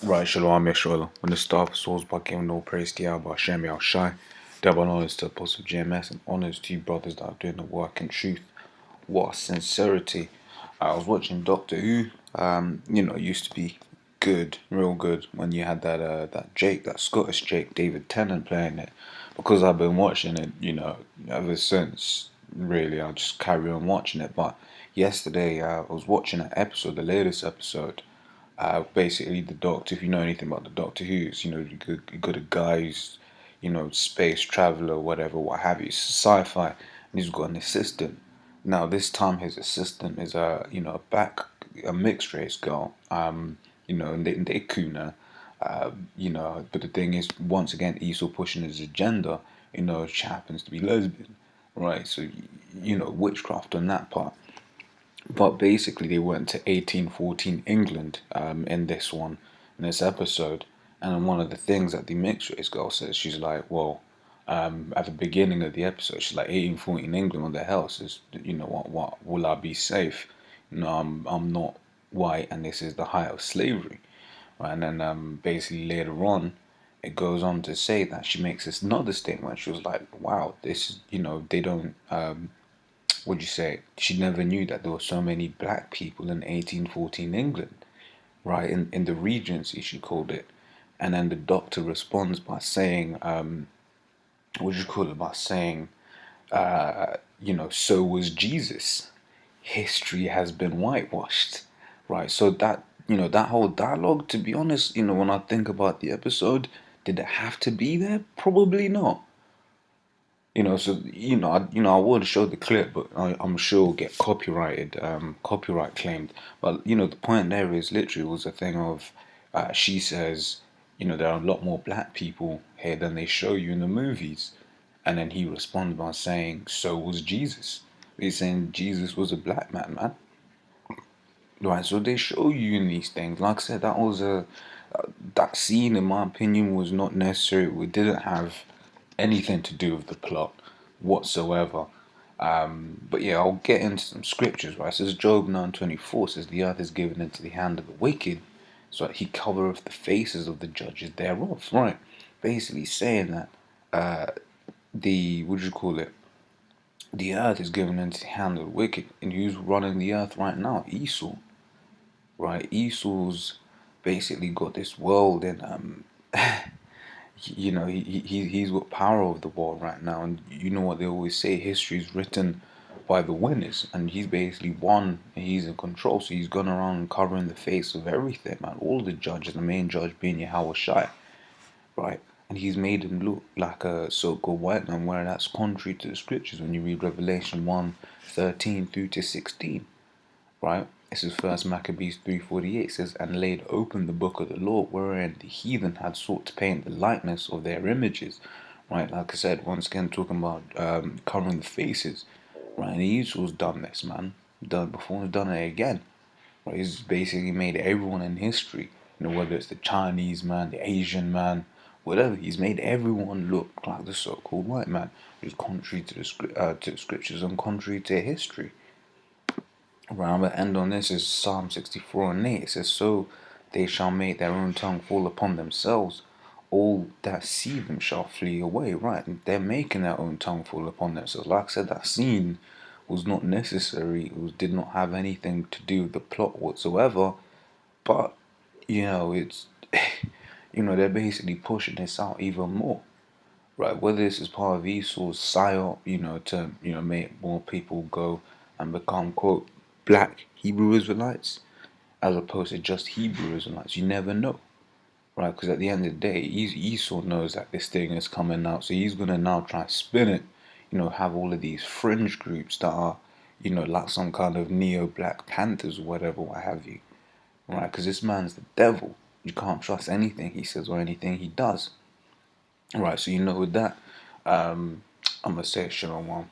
Right, Shalom Yeshua. When the staff souls by giving no praise to Yahweh, Hashem Shai, double honors to Apostle GMS and honors to you brothers that are doing the work in truth. What sincerity. I was watching Doctor Who. It used to be good, real good, when you had that Jake, that Scottish Jake, David Tennant playing it. Because I've been watching it, ever since. Really, I'll just carry on watching it. But yesterday, I was watching an episode, the latest episode. Basically, the Doctor, if you know anything about the Doctor Who's, you got a guy who's, space traveler, whatever, what have you. It's sci-fi, and he's got an assistant. Now, this time his assistant is a mixed race girl, and they Kuna, but the thing is, once again, Esau pushing his agenda, she happens to be lesbian, right? So, witchcraft on that part. But basically, they went to 1814 England in this episode. And then one of the things that the mixed race girl says, she's like, well, at the beginning of the episode, she's like, 1814 England, what the hell? Says, what will I be safe? I'm not white, and this is the height of slavery. Right? And then basically later on, it goes on to say that she makes this another statement. She was like, wow, this is, they don't. Would you say she never knew that there were so many black people in 1814 England, right? In the Regency, she called it. And then the doctor responds by saying, what do you call it? By saying, so was Jesus. History has been whitewashed, right? So that whole dialogue, to be honest, when I think about the episode, did it have to be there? Probably not. I would show the clip, but I'm sure it'll get copyright claimed. But the point there is literally was a thing of, she says, there are a lot more black people here than they show you in the movies, and then he responds by saying, "So was Jesus." He's saying Jesus was a black man, man. Right, so they show you in these things. Like I said, that scene, in my opinion, was not necessary. We didn't have anything to do with the plot whatsoever. But yeah, I'll get into some scriptures. Right, it says Job 9:24 says, "The earth is given into the hand of the wicked, so that he covereth the faces of the judges thereof." Right, basically saying that the what do you call it? The earth is given into the hand of the wicked, and who's running the earth right now? Esau. Right, Esau's basically got this world, and he's got power over the world right now. And you know what they always say, history is written by the winners, and he's basically won, and he's in control. So he's gone around covering the face of everything, man. All the judges, the main judge being Yahweh Shai, right? And he's made him look like a so-called white man, where that's contrary to the scriptures when you read Revelation 1:13 through to 16, right? This is First Maccabees 3:48, says, "And laid open the book of the law, wherein the heathen had sought to paint the likeness of their images." Right, like I said, once again talking about covering the faces, right? And Esau's done this, man. Done before, he's done it again. Right, he's basically made everyone in history, whether it's the Chinese man, the Asian man, whatever. He's made everyone look like the so-called white man, which is contrary to the scriptures and contrary to history. Right, I'm going to end on this is Psalm 64:8. It says, "So they shall make their own tongue fall upon themselves. All that see them shall flee away." Right, and they're making their own tongue fall upon themselves. Like I said, that scene was not necessary. Did not have anything to do with the plot whatsoever. But, it's, they're basically pushing this out even more. Right, whether this is part of Esau's psyop, to, make more people go and become, quote, black Hebrew Israelites, as opposed to just Hebrew Israelites. You never know, right? Because at the end of the day, Esau knows that this thing is coming out, so he's going to now try to spin it, have all of these fringe groups that are, like some kind of neo-Black Panthers or whatever, what have you, right? Because this man's the devil. You can't trust anything he says or anything he does. Right, so with that, I'm going to say shalom.